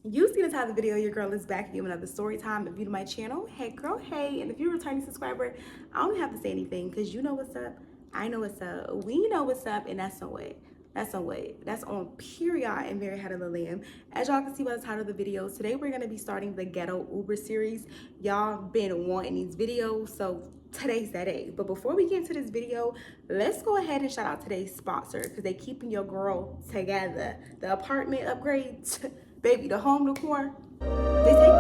You see the title of the video, your girl is back again with another story time. If you're to my channel, hey girl, hey. And if you're a returning subscriber, I don't have to say anything because you know what's up, I know what's up, we know what's up, and that's no way. That's on way. That's on period and very head of the lamb. As y'all can see by the title of the video, today we're gonna be starting the Ghetto Uber series. Y'all been wanting these videos, so today's that day. But before we get into this video, let's go ahead and shout out today's sponsor because they keeping your girl together. The apartment upgrades. Baby, the home decor, they take.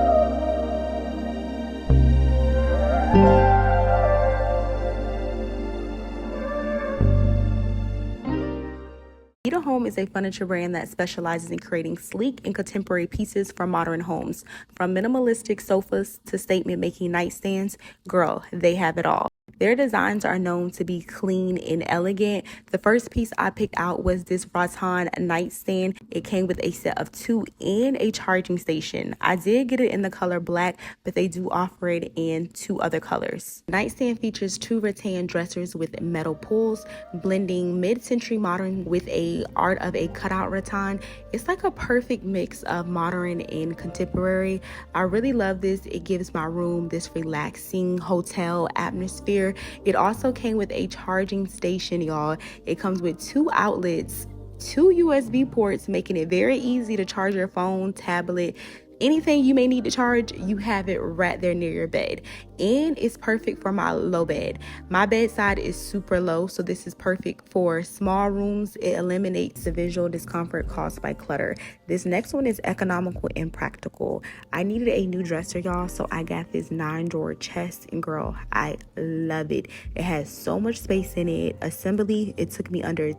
Vita Home is a furniture brand that specializes in creating sleek and contemporary pieces for modern homes. From minimalistic sofas to statement-making nightstands, girl, they have it all. Their designs are known to be clean and elegant. The first piece I picked out was this Rattan nightstand. It came with a set of 2 and a charging station. I did get it in the color black, but they do offer it in 2 other colors. The nightstand features 2 rattan dressers with metal pulls, blending mid-century modern with a art of a cutout rattan. It's like a perfect mix of modern and contemporary. I really love this. It gives my room this relaxing hotel atmosphere. It also came with a charging station, y'all. It comes with 2 outlets, 2 USB ports, making it very easy to charge your phone, tablet, anything you may need to charge. You have it right there near your bed. And it's perfect for my low bed. My bedside is super low, so this is perfect for small rooms. It eliminates the visual discomfort caused by clutter. This next one is economical and practical. I needed a new dresser, y'all, so I got this 9-drawer chest, and girl, I love it. It has so much space in it. Assembly, it took me under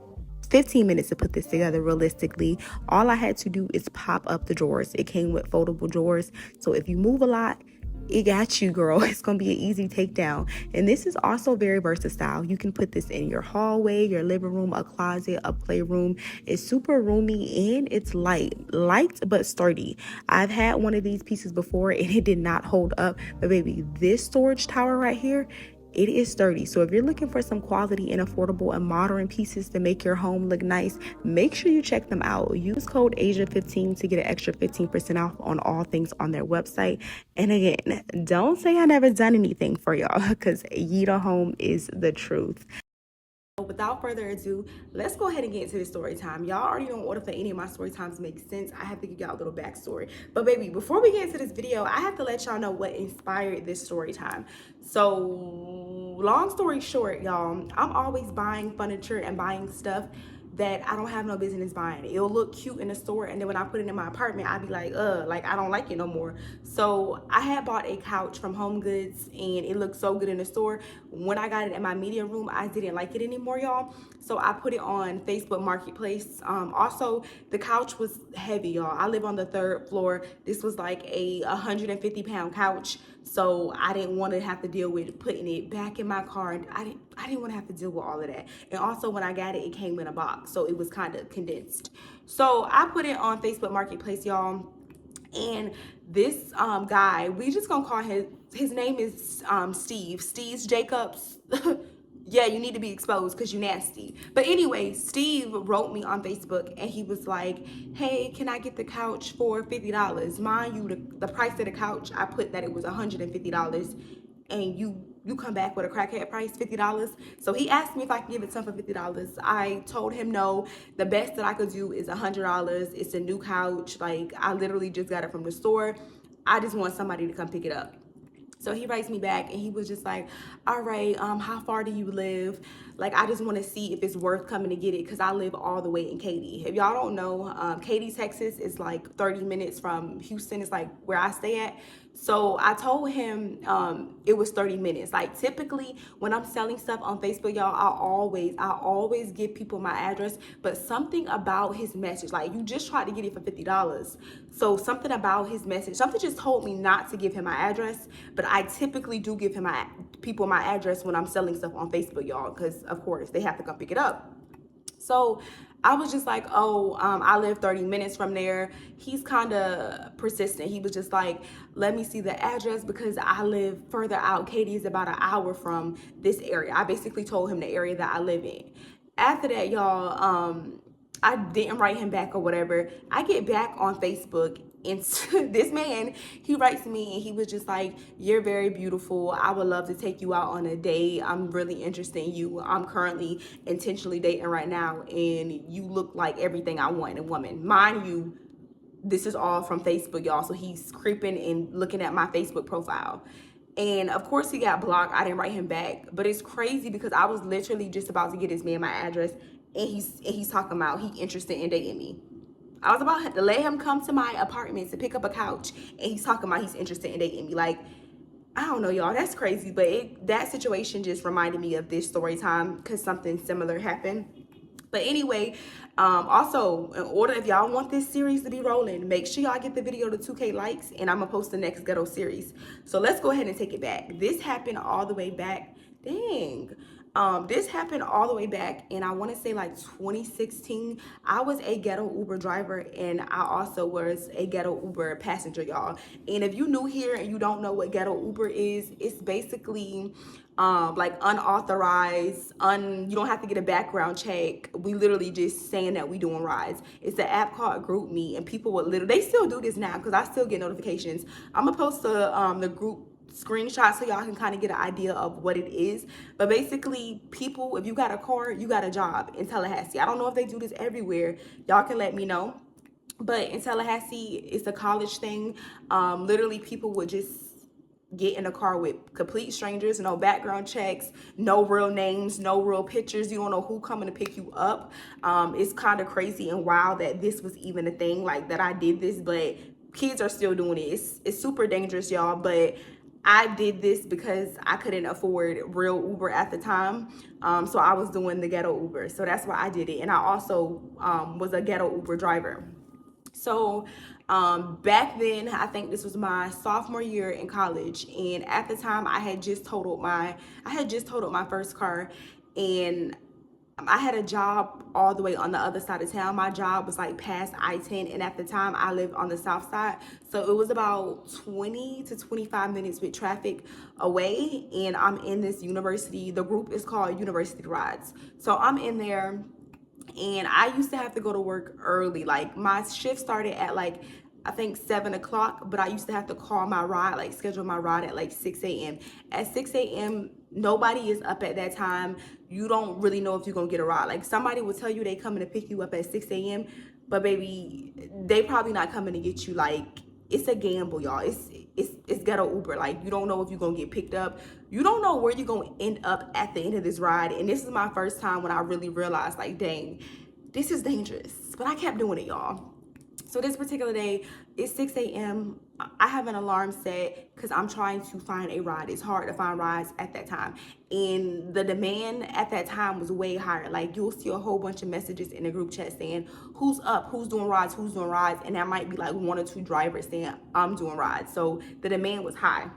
15 minutes to put this together realistically. All I had to do is pop up the drawers. It came with foldable drawers, so if you move a lot, it got you, girl. It's gonna be an easy takedown. And this is also very versatile. You can put this in your hallway, your living room, a closet, a playroom. It's super roomy and it's light but sturdy. I've had one of these pieces before and it did not hold up, but baby, this storage tower right here, it is sturdy. So if you're looking for some quality and affordable and modern pieces to make your home look nice, make sure you check them out. Use code ASIA15 to get an extra 15% off on all things on their website. And again, don't say I never done anything for y'all because Yita Home is the truth. Without further ado, let's go ahead and get into this story time. Y'all already know in order for any of my story times to make sense, I have to give y'all a little backstory. But baby, before we get into this video, I have to let y'all know what inspired this story time. So long story short, y'all, I'm always buying furniture and buying stuff that I don't have no business buying. It'll look cute in the store, and then when I put it in my apartment, I'd be like I don't like it no more. So I had bought a couch from Home Goods, and it looked so good in the store. When I got it in my media room, I didn't like it anymore, y'all. So I put it on Facebook Marketplace. Also, the couch was heavy, y'all. I live on the 3rd floor. This was like a 150-pound couch. So I didn't want to have to deal with putting it back in my car. I didn't want to have to deal with all of that. And also when I got it, it came in a box. So it was kind of condensed. So I put it on Facebook Marketplace, y'all. And this guy, we just gonna call his name is Steve Jacobs. Yeah, you need to be exposed because you nasty. But anyway, Steve wrote me on Facebook and he was like, hey, can I get the couch for $50? Mind you, the price of the couch, I put that it was $150, and you come back with a crackhead price, $50. So he asked me if I could give it to him for $50. I told him no. The best that I could do is $100. It's a new couch. Like, I literally just got it from the store. I just want somebody to come pick it up. So he writes me back and he was just like, all right, how far do you live? Like, I just want to see if it's worth coming to get it because I live all the way in Katy. If y'all don't know, Katy, Texas is like 30 minutes from Houston. It's like where I stay at. So I told him it was 30 minutes. Like, typically when I'm selling stuff on Facebook, y'all, I always give people my address, but something about his message, like, you just tried to get it for $50. So something about his message, something just told me not to give him my address, but I typically do give him my address when I'm selling stuff on Facebook, y'all, because of course they have to come pick it up. So I was just like, oh, I live 30 minutes from there. He's kind of persistent. He was just like, let me see the address because I live further out. Katy is about an hour from this area. I basically told him the area that I live in. After that, y'all, I didn't write him back or whatever. I get back on Facebook And this man, he writes me and he was just like, you're very beautiful. I would love to take you out on a date. I'm really interested in you. I'm currently intentionally dating right now, and you look like everything I want in a woman. Mind you, this is all from Facebook, y'all. So he's creeping and looking at my Facebook profile. And of course he got blocked. I didn't write him back. But it's crazy because I was literally just about to get this man my address, and he's talking about he interested in dating me. I was about to let him come to my apartment to pick up a couch, and he's talking about he's interested in dating me. Like, I don't know, y'all. That's crazy. But that situation just reminded me of this story time because something similar happened. But anyway, also, in order, if y'all want this series to be rolling, make sure y'all get the video to 2K likes, and I'm going to post the next ghetto series. So let's go ahead and take it back. This happened all the way back. Dang. This happened all the way back in, I want to say, like 2016. I was a ghetto Uber driver, and I also was a ghetto Uber passenger, y'all. And if you new here and you don't know what ghetto Uber is, it's basically like unauthorized, you don't have to get a background check. We literally just saying that we doing rides. It's an app called GroupMe, and people would literally, they still do this now because I still get notifications. I'm gonna post the group screenshot so y'all can kind of get an idea of what it is. But basically, people, if you got a car, you got a job in Tallahassee. I don't know if they do this everywhere. Y'all can let me know. But in Tallahassee, it's a college thing. Literally, people would just get in a car with complete strangers, no background checks, no real names, no real pictures. You don't know who coming to pick you up. It's kind of crazy and wild that this was even a thing, like that I did this, but kids are still doing it. It's super dangerous, y'all, but I did this because I couldn't afford real Uber at the time. So I was doing the ghetto Uber. So that's why I did it. And I also was a ghetto Uber driver. So back then, I think this was my sophomore year in college, and at the time I had just totaled my first car, and I had a job all the way on the other side of town. My job was like past I-10, and at the time I lived on the south side, so it was about 20 to 25 minutes with traffic away. And I'm in this university. The group is called University Rides. So I'm in there, and I used to have to go to work early. Like, my shift started at like, I think 7 o'clock, but I used to have to call my ride, like schedule my ride at like 6 a.m. At 6 a.m., nobody is up at that time. You don't really know if you're gonna get a ride. Like, somebody will tell you they coming to pick you up at 6 a.m., but baby, they probably not coming to get you. Like, it's a gamble, y'all. It's ghetto Uber. Like, you don't know if you're gonna get picked up. You don't know where you're gonna end up at the end of this ride. And this is my first time when I really realized, like, dang, this is dangerous. But I kept doing it, y'all. So this particular day, it's 6 a.m. I have an alarm set because I'm trying to find a ride. It's hard to find rides at that time. And the demand at that time was way higher. Like, you'll see a whole bunch of messages in the group chat saying, who's up, who's doing rides, who's doing rides. And that might be like one or two drivers saying, I'm doing rides. So the demand was high.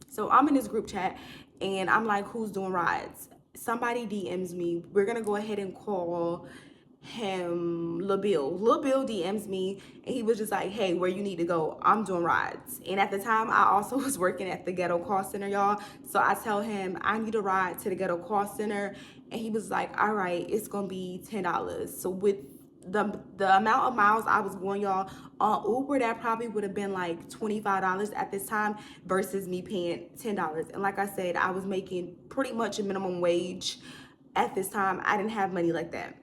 So I'm in this group chat and I'm like, who's doing rides? Somebody DMs me. We're going to go ahead and call him Lil Bill. Lil Bill DMs me and he was just like, hey, where you need to go? I'm doing rides. And at the time, I also was working at the ghetto call center, y'all. So I tell him I need a ride to the ghetto call center, and he was like, all right, it's gonna be $10. So with the amount of miles I was going, y'all, on Uber, that probably would have been like $25 at this time versus me paying $10. And like I said, I was making pretty much a minimum wage at this time. I didn't have money like that.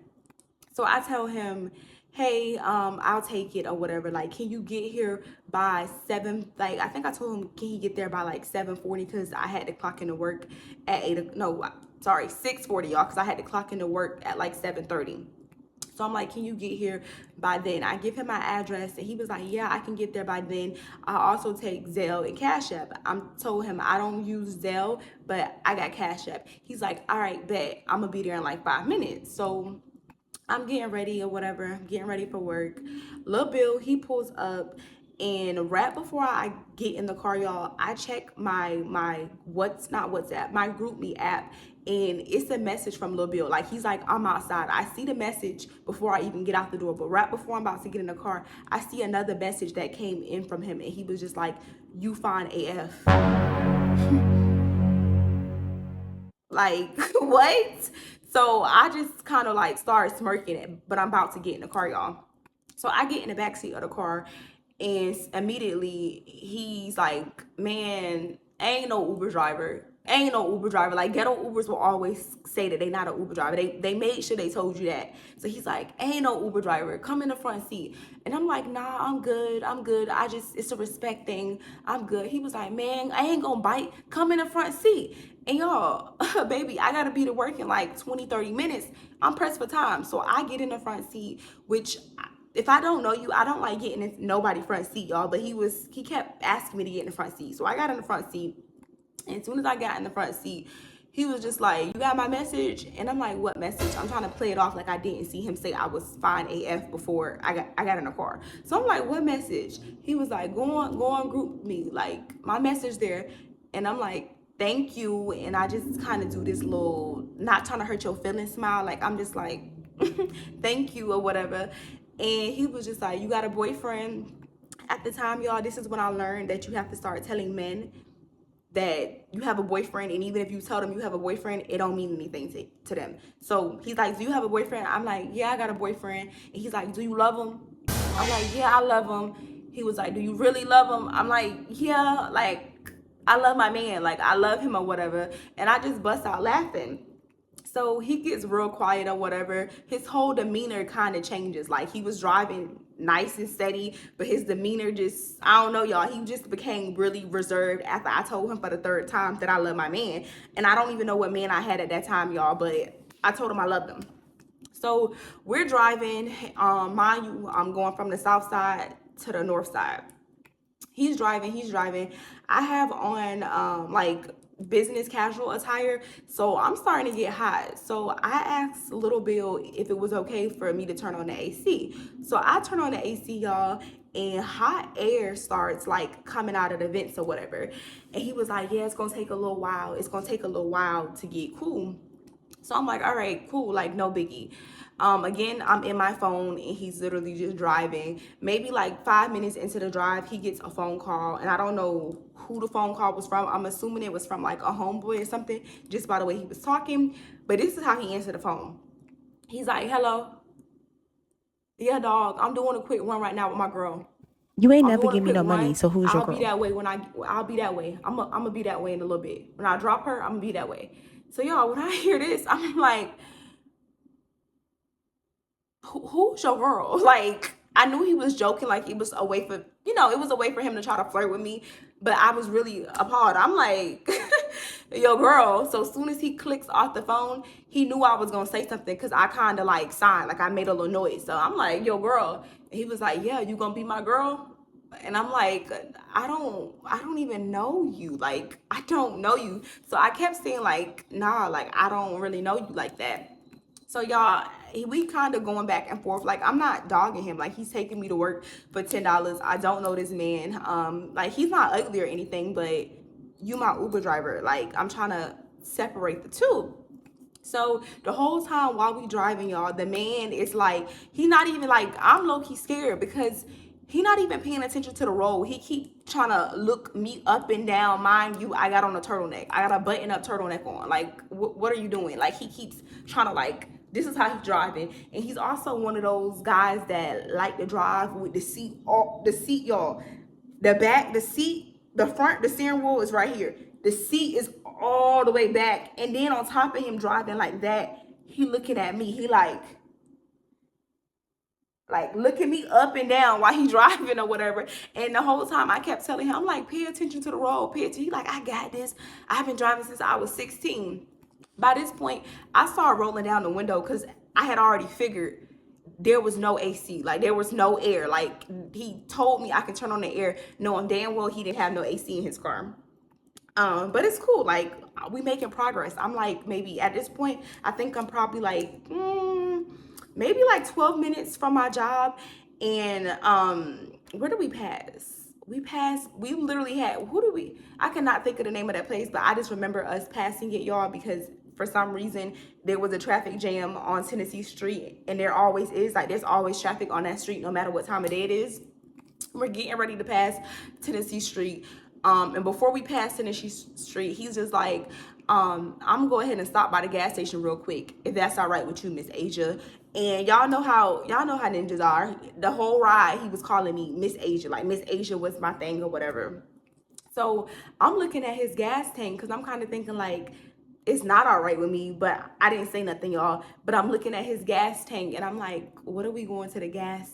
So I tell him, hey, I'll take it or whatever. Like, can you get here by 7? Like, I think I told him, can he get there by like 7:40? Because I had to clock into work at 6:40, y'all. Because I had to clock into work at like 7:30. So I'm like, can you get here by then? I give him my address, and he was like, yeah, I can get there by then. I also take Zelle and Cash App. I told him I don't use Zelle, but I got Cash App. He's like, all right, bet. I'm going to be there in like 5 minutes. So I'm getting ready or whatever. I'm getting ready for work. Lil Bill, he pulls up, and right before I get in the car, y'all, I check my WhatsApp, my GroupMe app, and it's a message from Lil Bill. Like, he's like, I'm outside. I see the message before I even get out the door, but right before I'm about to get in the car, I see another message that came in from him, and he was just like, you fine AF. Like, what? So I just kind of like started smirking it, but I'm about to get in the car, y'all. So I get in the backseat of the car, And immediately he's like, man, ain't no Uber driver. Ain't no Uber driver. Like, ghetto Ubers will always say that they not an Uber driver. They made sure they told you that. So he's like, ain't no Uber driver. Come in the front seat. And I'm like, nah, I'm good. I'm good. It's a respect thing. I'm good. He was like, man, I ain't gonna bite. Come in the front seat. And y'all, baby, I gotta be to work in like 20, 30 minutes. I'm pressed for time. So I get in the front seat, which if I don't know you, I don't like getting in nobody front seat, y'all. But he kept asking me to get in the front seat. So I got in the front seat. And as soon as I got in the front seat, he was just like, you got my message? And I'm like, what message? I'm trying to play it off like I didn't see him say I was fine AF before I got in the car. So I'm like, what message? He was like, go on group me, like my message there. And I'm like, thank you. And I just kind of do this little, not trying to hurt your feelings smile. Like, I'm just like, thank you or whatever. And he was just like, you got a boyfriend? At the time, y'all, this is when I learned that you have to start telling men that you have a boyfriend, and even if you tell them you have a boyfriend, it don't mean anything to them. So he's like, do you have a boyfriend? I'm like, yeah, I got a boyfriend. And he's like, do you love him? I'm like, yeah, I love him. He was like, do you really love him? I'm like, yeah, like, I love my man, like, I love him or whatever. And I just bust out laughing. So he gets real quiet or whatever. His whole demeanor kind of changes. Like, he was driving nice and steady, but his demeanor just, I don't know, y'all. He just became really reserved after I told him for the third time that I love my man. And I don't even know what man I had at that time, y'all, but I told him I loved him. So we're driving. Mind you, I'm going from the south side to the north side. He's driving. I have on like business casual attire, so I'm starting to get hot. So I asked Little Bill if it was okay for me to turn on the AC. So I turn on the AC, y'all, and hot air starts like coming out of the vents or whatever. And he was like, yeah, it's gonna take a little while. It's gonna take a little while to get cool. So I'm like, all right, cool, like no biggie. Again, I'm in my phone and he's literally just driving. Maybe like 5 minutes into the drive, he gets a phone call, and I don't know who the phone call was from. I'm assuming it was from like a homeboy or something, just by the way he was talking. But this is how he answered the phone. He's like, hello. Yeah, dog, I'm doing a quick run right now with my girl. You ain't I'm never doing a give me quick no money, run. so who's your I'll be girl? that way I'll be that way. I'm gonna be that way in a little bit. When I drop her, I'm gonna be that way. So y'all, when I hear this, I'm like, who's your girl? Like, I knew he was joking, like it was a way for, it was a way for him to try to flirt with me, but I was really appalled. I'm like, yo, girl. So as soon as he clicks off the phone, he knew I was gonna say something because I kind of like signed, like I made a little noise. So I'm like, yo, girl. And he was like, yeah, you gonna be my girl? And I'm like, I don't even know you. Like, I don't know you. So I kept saying like, nah, like I don't really know you like that. So y'all, we kind of going back and forth. Like, I'm not dogging him. Like, he's taking me to work for $10. I don't know this man. Like, he's not ugly or anything, but you my Uber driver. Like, I'm trying to separate the two. So the whole time while we driving, y'all, the man is like, he not even like, I'm low-key scared because he not even paying attention to the road. He keep trying to look me up and down. Mind you, I got on a turtleneck. I got a button up turtleneck on. Like, what are you doing? Like, he keeps trying to like, this is how he's driving. And he's also one of those guys that like to drive with the seat, y'all. The back, the seat, the front, the steering wheel is right here. The seat is all the way back. And then on top of him driving like that, he looking at me. He like looking me up and down while he driving or whatever. And the whole time I kept telling him, I'm like, pay attention to the road, pay attention. He like, I got this. I've been driving since I was 16. By this point, I started rolling down the window because I had already figured there was no AC. Like, there was no air. Like, he told me I could turn on the air, knowing damn well he didn't have no AC in his car. But it's cool. Like, we making progress. I'm like, maybe at this point, I think I'm probably like, maybe like 12 minutes from my job. And where did we pass? We literally had, I cannot think of the name of that place, but I just remember us passing it, y'all, because for some reason there was a traffic jam on Tennessee Street, and there always is. Like, there's always traffic on that street no matter what time of day it is. We're getting ready to pass Tennessee Street. And before we pass Tennessee Street, he's just like, I'm gonna go ahead and stop by the gas station real quick, if that's all right with you, Miss Asia. And y'all know how ninjas are. The whole ride he was calling me Miss Asia, like Miss Asia was my thing or whatever. So I'm looking at his gas tank because I'm kind of thinking like it's not all right with me, but I didn't say nothing, y'all. But I'm looking at his gas tank and I'm like, what are we going to the gas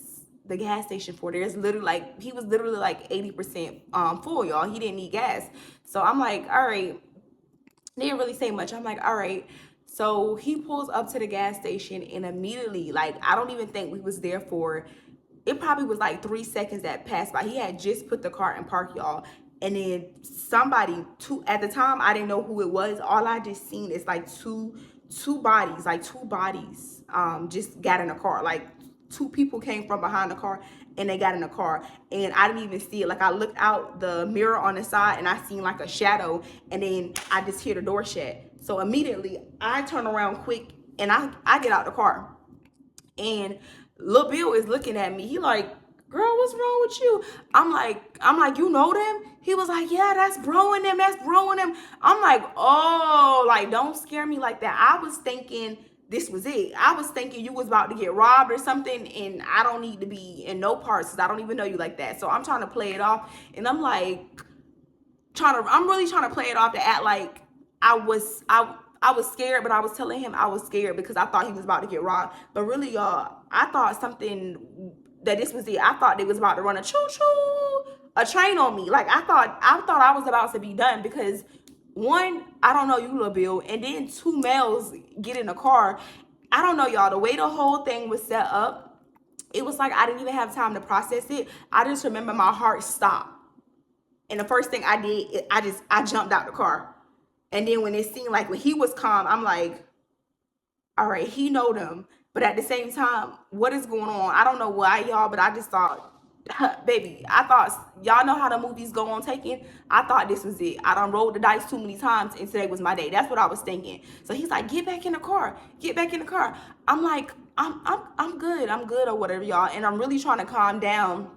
station for? There's literally like he was literally like 80% full, y'all. He didn't need gas. So I'm like, all right, didn't really say much. I'm like, all right. So he pulls up to the gas station and immediately, like, I don't even think we was there for, it probably was like 3 seconds that passed by. He had just put the car in park, y'all. And then somebody, at the time, I didn't know who it was. All I just seen is like two bodies, just got in a car. Like two people came from behind the car and they got in the car, and I didn't even see it. Like I looked out the mirror on the side and I seen like a shadow, and then I just hear the door shut. So immediately I turn around quick and I get out the car, and Lil Bill is looking at me. He like, girl, what's wrong with you? I'm like, you know them? He was like, yeah, that's bro and them, that's bro and them. I'm like, oh, like, don't scare me like that. I was thinking this was it. I was thinking you was about to get robbed or something, and I don't need to be in no parts because I don't even know you like that. So I'm trying to play it off, and I'm like, I'm really trying to play it off to act like I was scared, but I was telling him I was scared because I thought he was about to get robbed. But really, y'all, I thought that this was it. I thought they was about to run a a train on me. Like I thought I was about to be done because one, I don't know you, Lil Bill, and then two males get in the car. I don't know, y'all. The way the whole thing was set up, it was like I didn't even have time to process it. I just remember my heart stopped. And the first thing I did, I jumped out the car. And then when it seemed like when he was calm, I'm like, all right, he know them. But at the same time, what is going on? I don't know why, y'all, but I just thought, baby, I thought, y'all know how the movies go on Taken? I thought this was it. I done rolled the dice too many times and today was my day. That's what I was thinking. So he's like, get back in the car. Get back in the car. I'm like, I'm good. I'm good or whatever, y'all. And I'm really trying to calm down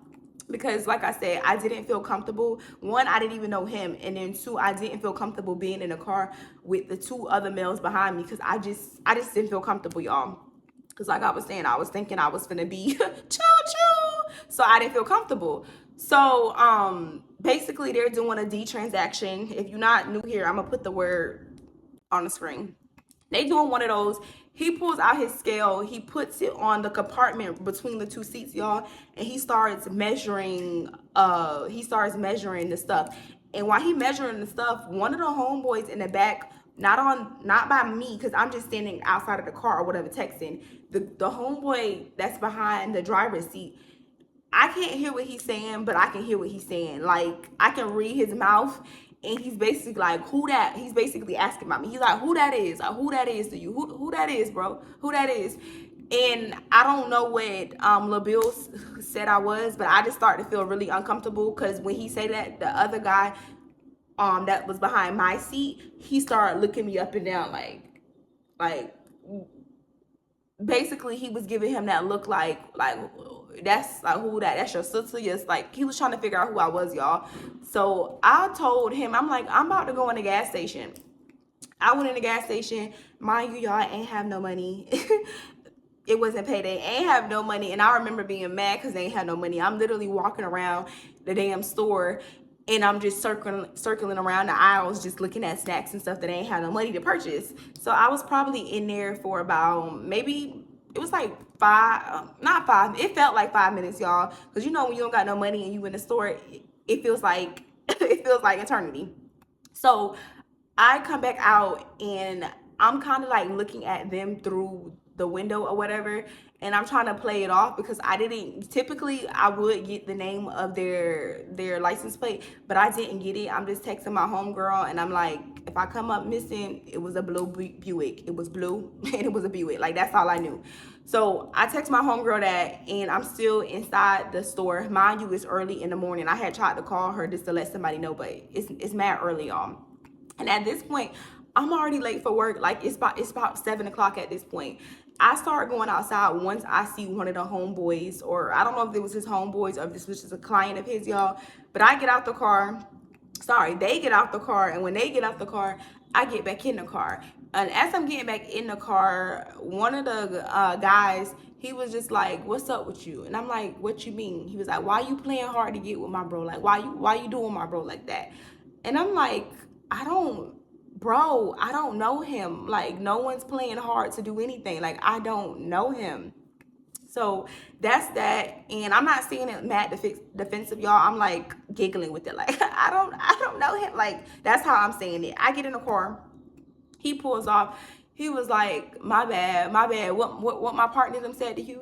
because like I said, I didn't feel comfortable. One, I didn't even know him, and then two, I didn't feel comfortable being in a car with the two other males behind me because I just didn't feel comfortable, y'all. Because like I was saying, I was thinking I was gonna be choo-choo, so I didn't feel comfortable. So basically they're doing a D transaction. If you're not new here, I'm gonna put the word on the screen. They doing one of those. He pulls out his scale, he puts it on the compartment between the two seats, y'all, and he starts measuring the stuff. And while he measuring the stuff, one of the homeboys in the back, not by me, because I'm just standing outside of the car or whatever texting, the homeboy that's behind the driver's seat, I can't hear what he's saying, but I can hear what he's saying. Like, I can read his mouth, and he's basically like, who that? He's basically asking about me. He's like, who that is? Like, who that is to you? Who that is, bro? Who that is? And I don't know what Lil Bill said I was, but I just started to feel really uncomfortable because when he said that, the other guy that was behind my seat, he started looking me up and down like basically he was giving him that look like that's like who that's your sister. Yes, like he was trying to figure out who I was, y'all. So I told him, I'm like, I'm about to go in the gas station. I went in the gas station. Mind you, y'all, I ain't have no money. It wasn't payday. I ain't have no money. And I remember being mad because they ain't had no money. I'm literally walking around the damn store and I'm just circling around the aisles, just looking at snacks and stuff that I ain't had no money to purchase. So I was probably in there for about maybe, it was like not five, it felt like 5 minutes, y'all. Because you know when you don't got no money and you in the store, it feels like, it feels like eternity. So I come back out and I'm kind of like looking at them through the window or whatever, and I'm trying to play it off because I didn't, typically I would get the name of their license plate, but I didn't get it. I'm just texting my homegirl and I'm like, if I come up missing, it was a blue Buick. It was blue and it was a Buick. Like, that's all I knew. So I text my homegirl that, and I'm still inside the store. Mind you, it's early in the morning. I had tried to call her just to let somebody know, but it's mad early, y'all. And at this point, I'm already late for work. Like, it's about 7 o'clock at this point. I start going outside once I see one of the homeboys, or I don't know if it was his homeboys or if this was just a client of his, y'all. But I get out the car. Sorry, they get out the car. And when they get out the car, I get back in the car. And as I'm getting back in the car, one of the guys, he was just like, "What's up with you?" And I'm like, "What you mean?" He was like, "Why you playing hard to get with my bro? Like, why you doing my bro like that?" And I'm like, I don't know him. Like, no one's playing hard to do anything. Like, I don't know him." So that's that, and I'm not saying it mad defensive, y'all. I'm like giggling with it, like I don't know him. Like, that's how I'm saying it. I get in the car, he pulls off. He was like, my bad, my bad. What my partner them said to you?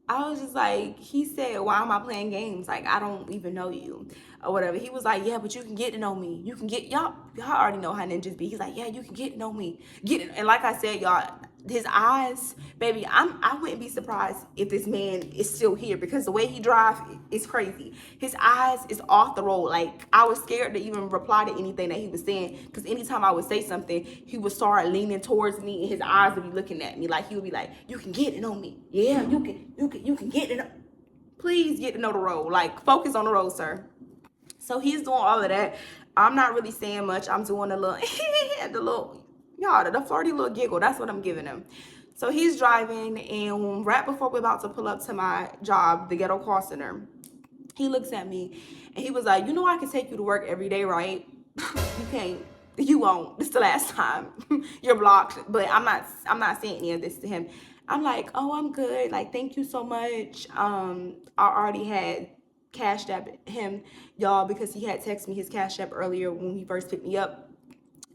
I was just like, he said, why am I playing games? Like, I don't even know you or whatever. He was like, yeah, but you can get to know me. You can get, y'all already know how ninjas be. He's like, yeah, you can get to know me. And like I said, y'all, his eyes, baby, I wouldn't be surprised if this man is still here, because the way he drives is crazy. His eyes is off the road. Like, I was scared to even reply to anything that he was saying, because anytime I would say something, he would start leaning towards me and his eyes would be looking at me. Like, he would be like, you can get to know me. Yeah, you can get to know. Please get to know the road. Like, focus on the road, sir. So he's doing all of that. I'm not really saying much. I'm doing a little, y'all, the flirty little giggle. That's what I'm giving him. So he's driving, and right before we're about to pull up to my job, the ghetto call center, he looks at me and he was like, you know, I can take you to work every day, right? You can't. You won't. This is the last time. You're blocked. But I'm not saying any of this to him. I'm like, oh, I'm good. Like, thank you so much. I already had cashed app him, y'all, because he had texted me his cash app earlier when he first picked me up.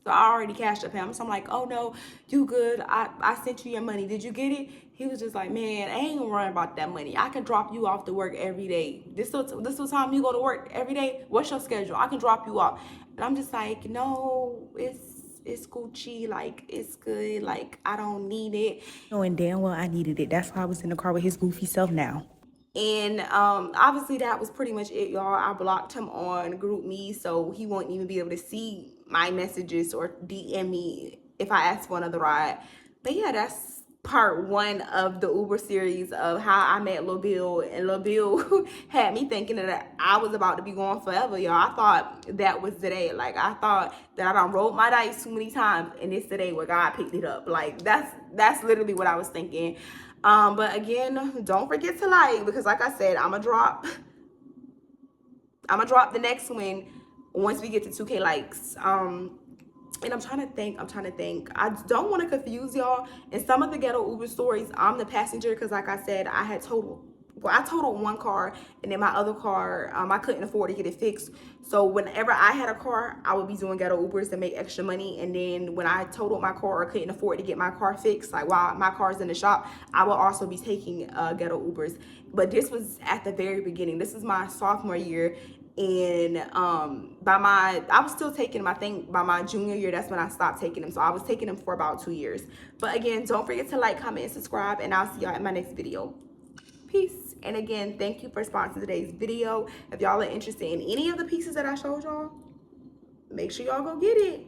So I already cashed up him. So I'm like, oh no, you good. I sent you your money. Did you get it? He was just like, man, I ain't gonna worry about that money. I can drop you off to work every day. This what time you go to work every day? What's your schedule? I can drop you off. And I'm just like, no, it's Gucci. Like, it's good. Like, I don't need it. Knowing damn well I needed it. That's why I was in the car with his goofy self now. And obviously that was pretty much it, y'all. I blocked him on GroupMe, so he won't even be able to see my messages or DM me if I ask for another ride. But yeah, that's part one of the Uber series of how I met Lil Bill. And Lil Bill had me thinking that I was about to be gone forever, y'all. I thought that was the day. Like, I thought that I done rolled my dice too many times, and it's the day where God picked it up. Like, that's literally what I was thinking. But again, don't forget to like, because like I said, I'm gonna drop the next one once we get to 2K likes. And I'm trying to think. I don't want to confuse y'all. In some of the ghetto Uber stories, I'm the passenger, because like I said, I totaled one car, and then my other car, I couldn't afford to get it fixed. So whenever I had a car, I would be doing ghetto Ubers to make extra money. And then when I totaled my car or couldn't afford to get my car fixed, like while my car's in the shop, I will also be taking ghetto Ubers. But this was at the very beginning. This is my sophomore year. And I was still taking them. I think by my junior year, that's when I stopped taking them. So I was taking them for about 2 years. But again, don't forget to like, comment, and subscribe, and I'll see y'all in my next video. Peace. And again, thank you for sponsoring today's video. If y'all are interested in any of the pieces that I showed y'all, make sure y'all go get it.